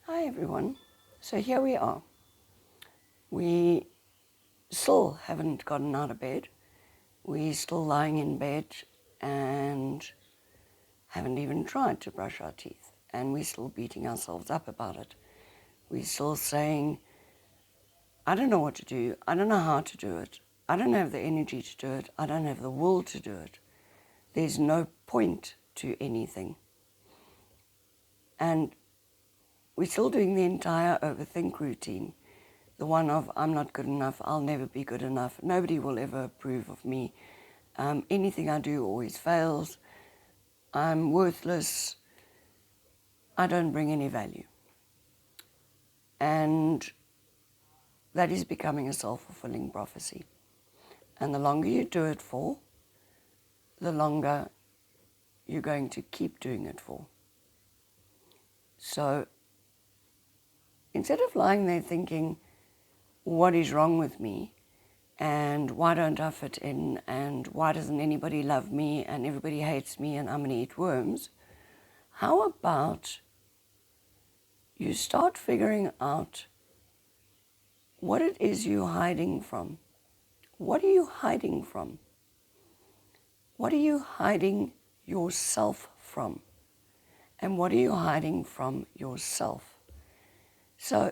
Hi everyone. So here we are. We still haven't gotten out of bed. We're still lying in bed and haven't even tried to brush our teeth. And we're still beating ourselves up about it. We're still saying, I don't know what to do. I don't know how to do it. I don't have the energy to do it. I don't have the will to do it. There's no point to anything. And we're still doing the entire overthink routine. The one of, I'm not good enough, I'll never be good enough, nobody will ever approve of me, anything I do always fails, I'm worthless, I don't bring any value. And that is becoming a self-fulfilling prophecy. And the longer you do it for, the longer you're going to keep doing it for. So instead of lying there thinking, what is wrong with me? And why don't I fit in? And why doesn't anybody love me? And everybody hates me and I'm going to eat worms. How about you start figuring out what it is you're hiding from? What are you hiding from? What are you hiding yourself from? And what are you hiding from yourself? So,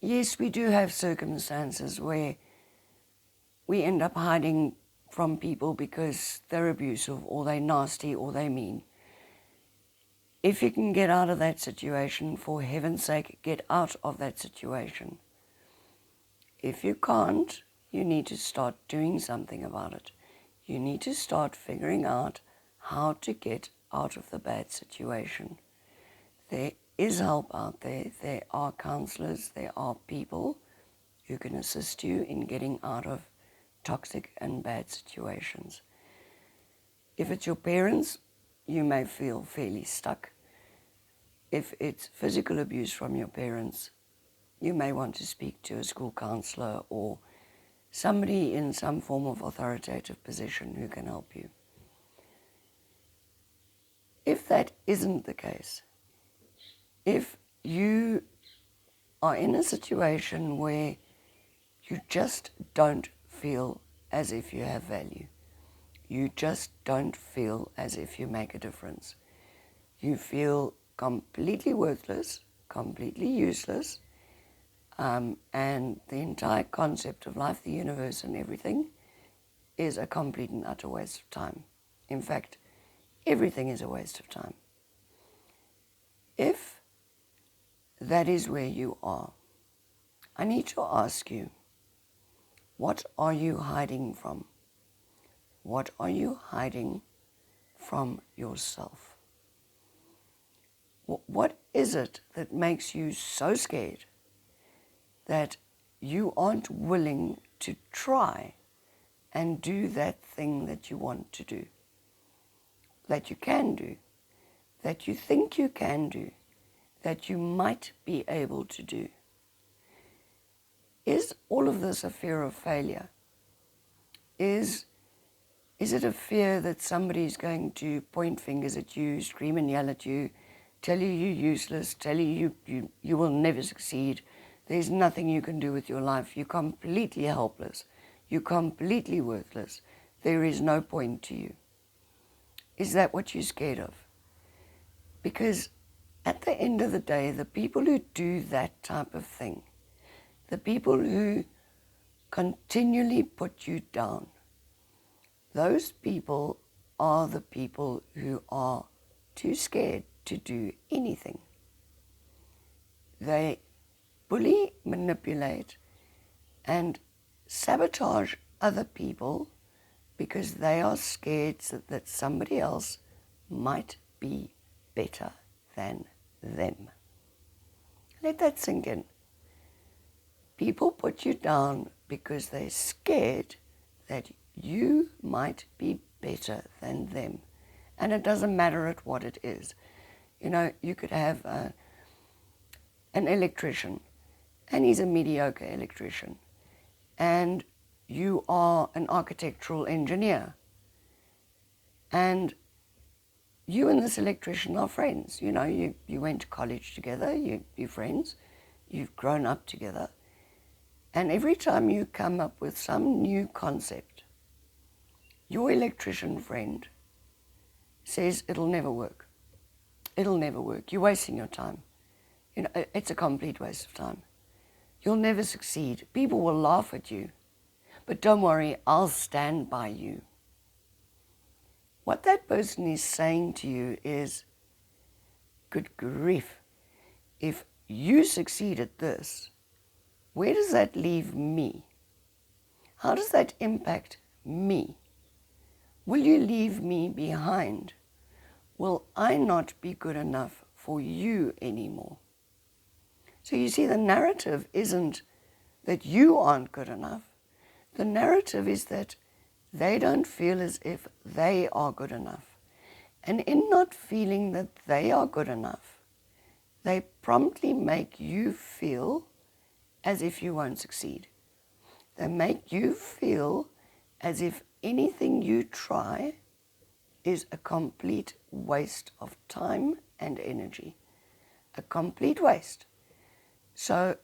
yes, we do have circumstances where we end up hiding from people because they're abusive or they're nasty or they're mean. If you can get out of that situation, for heaven's sake, get out of that situation. If you can't, you need to start doing something about it. You need to start figuring out how to get out of the bad situation. There is help out there. There are counselors. There are people who can assist you in getting out of toxic and bad situations. If it's your parents, you may feel fairly stuck. If it's physical abuse from your parents, you may want to speak to a school counselor or somebody in some form of authoritative position who can help you. If that isn't the case, if you are in a situation where you just don't feel as if you have value, you just don't feel as if you make a difference, you feel completely worthless, completely useless, and the entire concept of life, the universe, and everything is a complete and utter waste of time. In fact, everything is a waste of time. If that is where you are, I need to ask you, what are you hiding from? What are you hiding from yourself? What is it that makes you so scared that you aren't willing to try and do that thing that you want to do, that you can do, that you think you can do, that you might be able to do? Is all of this a fear of failure? Is it a fear that somebody's going to point fingers at you, scream and yell at you, tell you you're useless, tell you you will never succeed, there's nothing you can do with your life, you're completely helpless, you're completely worthless, there is no point to you? Is that what you're scared of? Because at the end of the day, the people who do that type of thing, the people who continually put you down, those people are the people who are too scared to do anything. They bully, manipulate, and sabotage other people because they are scared that somebody else might be better than them. Let that sink in. People put you down because they're scared that you might be better than them. And it doesn't matter at what it is. You know, you could have an electrician, and he's a mediocre electrician. And you are an architectural engineer. And you and this electrician are friends. You know, you went to college together, you're friends, you've grown up together. And every time you come up with some new concept, your electrician friend says it'll never work. It'll never work. You're wasting your time. You know, it's a complete waste of time. You'll never succeed. People will laugh at you. But don't worry, I'll stand by you. What that person is saying to you is, good grief, if you succeed at this, where does that leave me? How does that impact me? Will you leave me behind? Will I not be good enough for you anymore? So you see, the narrative isn't that you aren't good enough. The narrative is that they don't feel as if they are good enough. And in not feeling that they are good enough, they promptly make you feel as if you won't succeed. They make you feel as if anything you try is a complete waste of time and energy. A complete waste. So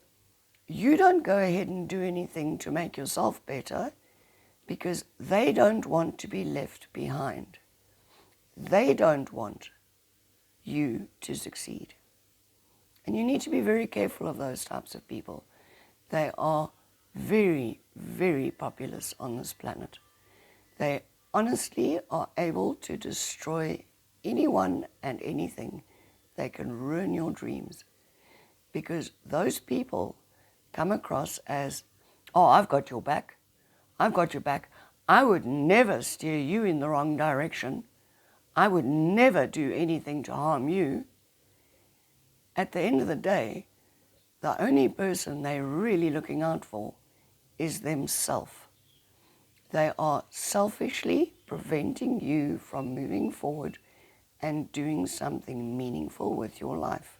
you don't go ahead and do anything to make yourself better because they don't want to be left behind. They don't want you to succeed. And you need to be very careful of those types of people. They are very, very populous on this planet. They honestly are able to destroy anyone and anything. They can ruin your dreams because those people come across as, oh, I've got your back. I've got your back. I would never steer you in the wrong direction. I would never do anything to harm you. At the end of the day, the only person they're really looking out for is themselves. They are selfishly preventing you from moving forward and doing something meaningful with your life.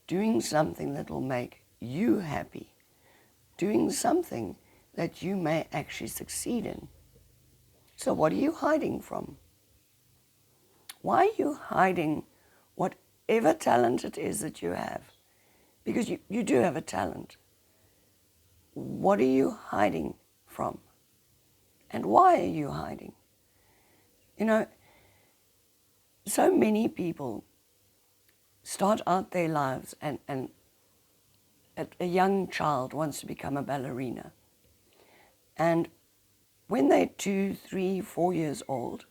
Doing something that will make you happy. Doing something that you may actually succeed in. So what are you hiding from? Why are you hiding whatever talent it is that you have? Because you do have a talent. What are you hiding from? And why are you hiding? You know, so many people start out their lives and a young child wants to become a ballerina. And when they're 2, 3, 4 years old,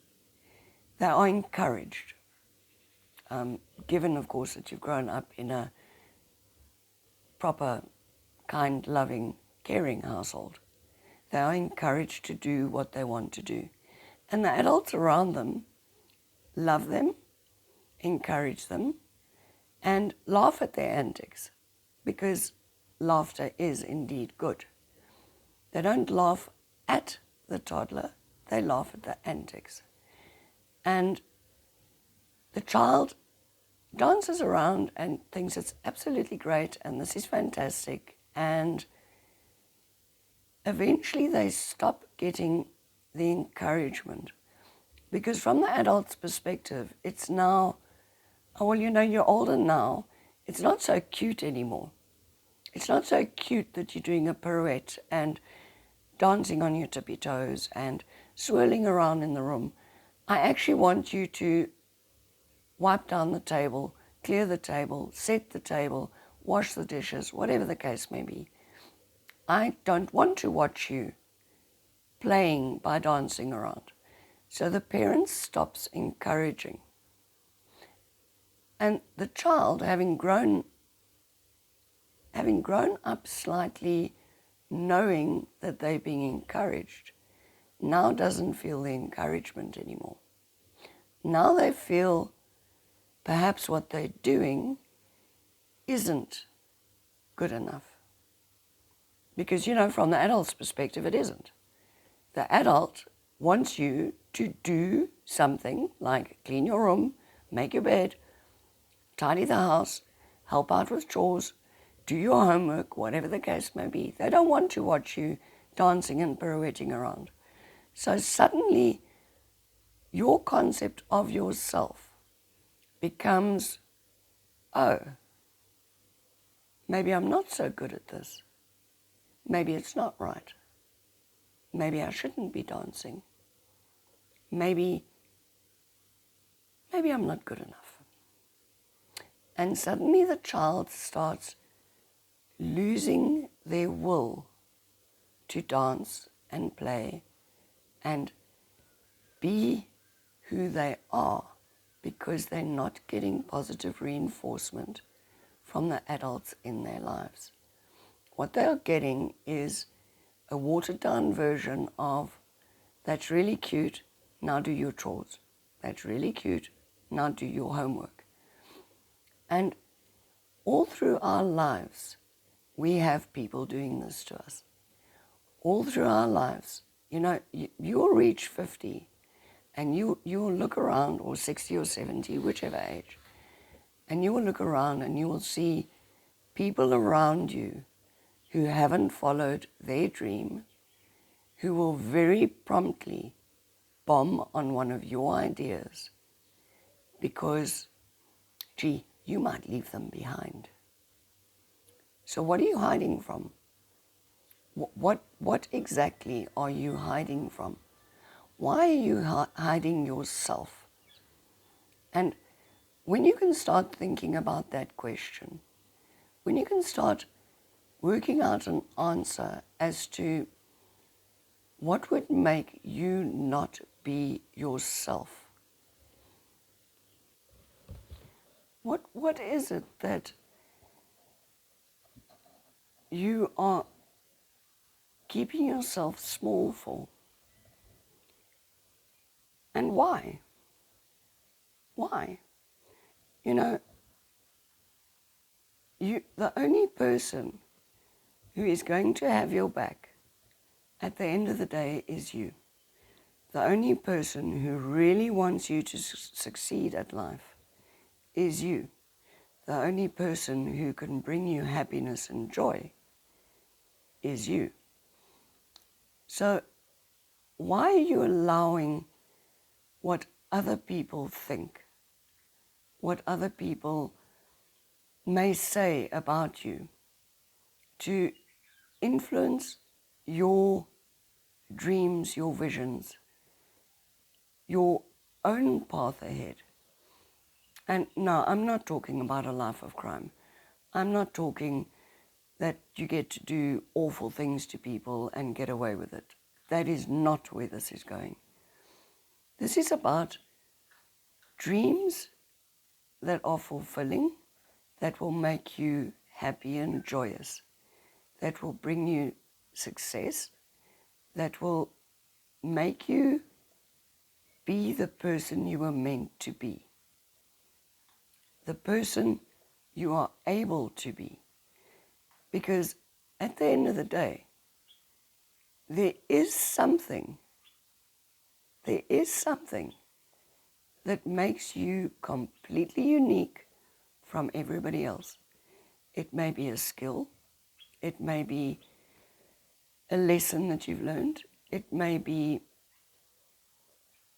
they are encouraged, given, of course, that you've grown up in a proper, kind, loving, caring household. They are encouraged to do what they want to do. And the adults around them love them, encourage them, and laugh at their antics, because laughter is indeed good. They don't laugh at the toddler, they laugh at the antics. And the child dances around and thinks it's absolutely great and this is fantastic, and eventually they stop getting the encouragement, because from the adult's perspective it's now, oh well, you know, you're older now, it's not so cute anymore. It's not so cute that you're doing a pirouette and dancing on your tippy toes and swirling around in the room. I actually want you to wipe down the table, clear the table, set the table, wash the dishes, whatever the case may be. I don't want to watch you playing by dancing around. So the parent stops encouraging. And the child, having grown up slightly, knowing that they're being encouraged, now doesn't feel the encouragement anymore. Now they feel perhaps what they're doing isn't good enough. Because, you know, from the adult's perspective, it isn't. The adult wants you to do something like clean your room, make your bed, tidy the house, help out with chores, do your homework, whatever the case may be. They don't want to watch you dancing and pirouetting around. So suddenly, your concept of yourself becomes, oh, maybe I'm not so good at this. Maybe it's not right. Maybe I shouldn't be dancing. Maybe I'm not good enough. And suddenly the child starts losing their will to dance and play and be who they are because they're not getting positive reinforcement from the adults in their lives. What they're getting is a watered-down version of, that's really cute, now do your chores. That's really cute, now do your homework. And all through our lives, we have people doing this to us. All through our lives, you'll reach 50 and you'll look around, or 60 or 70, whichever age, and you will look around and you will see people around you who haven't followed their dream, who will very promptly bomb on one of your ideas because, gee, you might leave them behind. So what are you hiding from? What exactly are you hiding from? Why are you hiding yourself? And when you can start thinking about that question, when you can start working out an answer as to what would make you not be yourself, what is it that you are keeping yourself small for? And why? Why? The only person who is going to have your back at the end of the day is you. The only person who really wants you to succeed at life is you. The only person who can bring you happiness and joy is you. So why are you allowing what other people think, what other people may say about you, to influence your dreams, your visions, your own path ahead? And no, I'm not talking about a life of crime. I'm not talking that you get to do awful things to people and get away with it. That is not where this is going. This is about dreams that are fulfilling, that will make you happy and joyous, that will bring you success, that will make you be the person you were meant to be, the person you are able to be. Because at the end of the day, there is something that makes you completely unique from everybody else. It may be a skill, it may be a lesson that you've learned, it may be,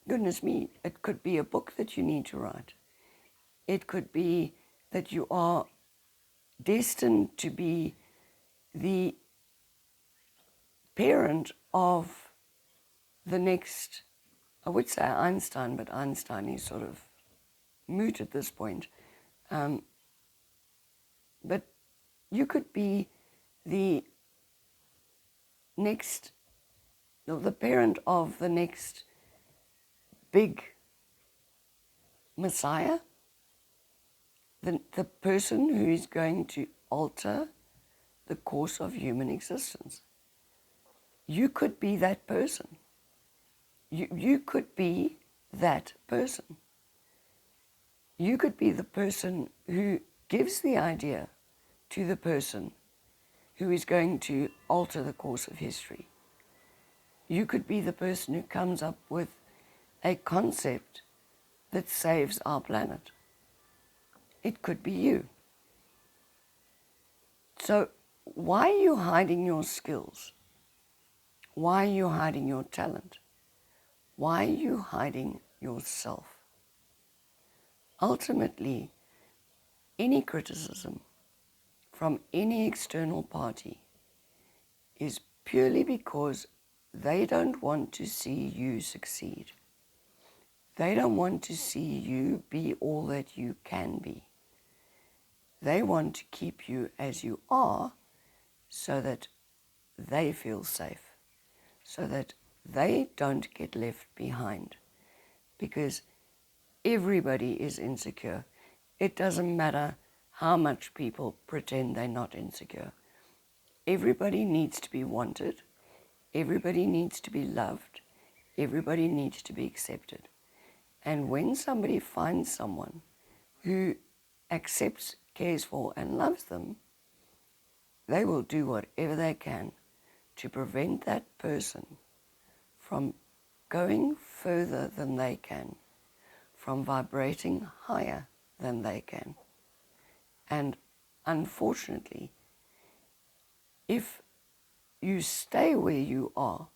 goodness me, it could be a book that you need to write. It could be that you are destined to be the parent of the next, I would say Einstein, but Einstein is sort of moot at this point. But you could be the parent of the next big Messiah, the person who is going to alter the course of human existence. You could be that person. You could be that person. You could be the person who gives the idea to the person who is going to alter the course of history. You could be the person who comes up with a concept that saves our planet. It could be you. So why are you hiding your skills? Why are you hiding your talent? Why are you hiding yourself. Ultimately, any criticism from any external party is purely because they don't want to see you succeed. They don't want to see you be all that you can be. They want to keep you as you are so that they feel safe, so that they don't get left behind. Because everybody is insecure. It doesn't matter how much people pretend they're not insecure. Everybody needs to be wanted. Everybody needs to be loved. Everybody needs to be accepted. And when somebody finds someone who accepts, cares for, and loves them, they will do whatever they can to prevent that person from going further than they can, from vibrating higher than they can. And unfortunately, if you stay where you are,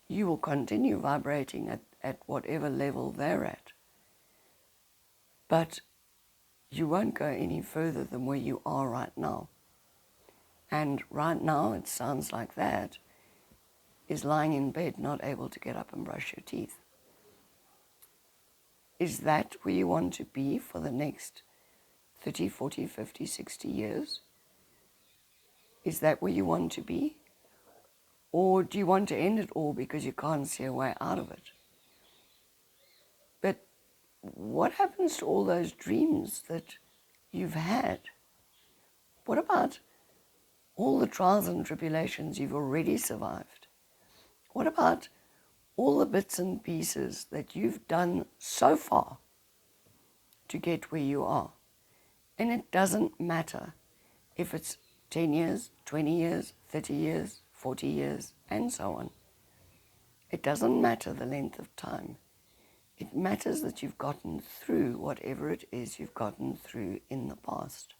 you will continue vibrating at whatever level they're at. But you won't go any further than where you are right now. And right now, it sounds like that is lying in bed, not able to get up and brush your teeth. Is that where you want to be for the next 30, 40, 50, 60 years? Is that where you want to be? Or do you want to end it all because you can't see a way out of it? But what happens to all those dreams that you've had? What about all the trials and tribulations you've already survived? What about all the bits and pieces that you've done so far to get where you are? And it doesn't matter if it's 10 years, 20 years, 30 years, 40 years, and so on. It doesn't matter the length of time. It matters that you've gotten through whatever it is you've gotten through in the past.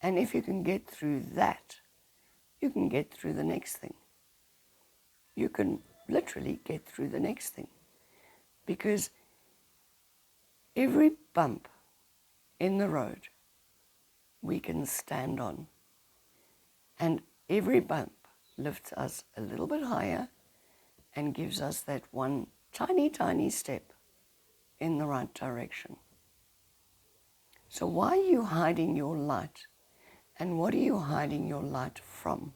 And if you can get through that, you can get through the next thing. You can literally get through the next thing. Because every bump in the road we can stand on. And every bump lifts us a little bit higher and gives us that one tiny, tiny step in the right direction. So why are you hiding your light? And what are you hiding your light from?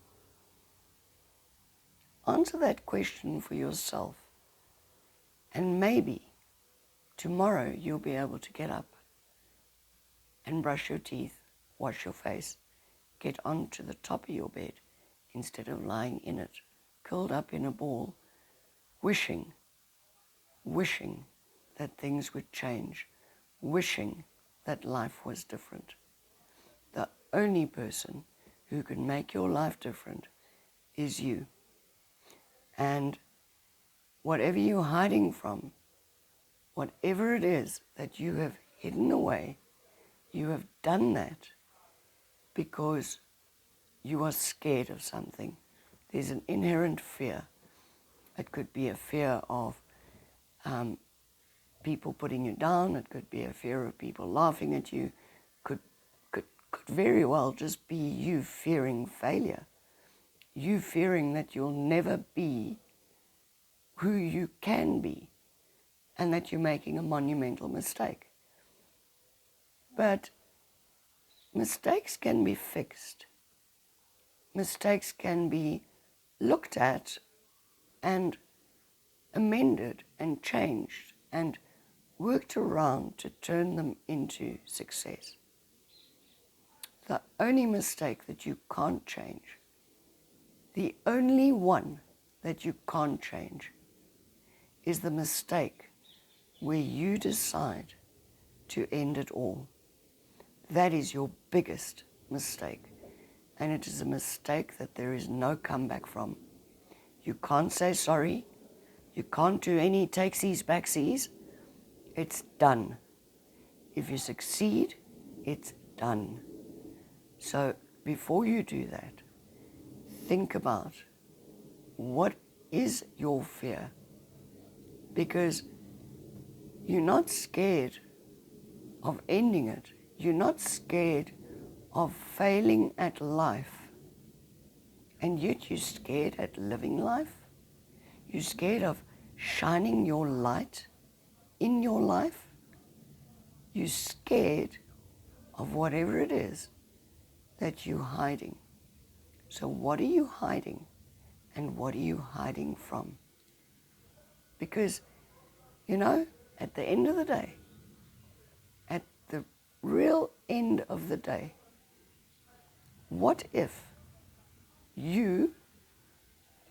Answer that question for yourself. And maybe tomorrow you'll be able to get up and brush your teeth, wash your face, get onto the top of your bed instead of lying in it, curled up in a ball, wishing that things would change, wishing that life was different. The only person who can make your life different is you. And whatever you're hiding from, whatever it is that you have hidden away, you have done that because you are scared of something. There's an inherent fear. It could be a fear of people putting you down. It could be a fear of people laughing at you. Could very well just be you fearing failure. You fearing that you'll never be who you can be and that you're making a monumental mistake. But mistakes can be fixed. Mistakes can be looked at and amended and changed and worked around to turn them into success. The only mistake that you can't change, the only one that you can't change, is the mistake where you decide to end it all. That is your biggest mistake. And it is a mistake that there is no comeback from. You can't say sorry. You can't do any takesies, backsies. It's done. If you succeed, it's done. So before you do that, think about what is your fear. Because You're not scared of ending it. You're not scared of failing at life. And yet you're scared at living life. You're scared of shining your light in your life. You're scared of whatever it is that you're hiding. So what are you hiding? And what are you hiding from? Because, you know, at the end of the day, at the real end of the day, what if you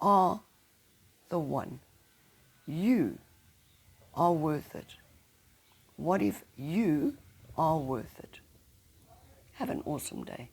are the one? You are worth it. What if you are worth it? Have an awesome day.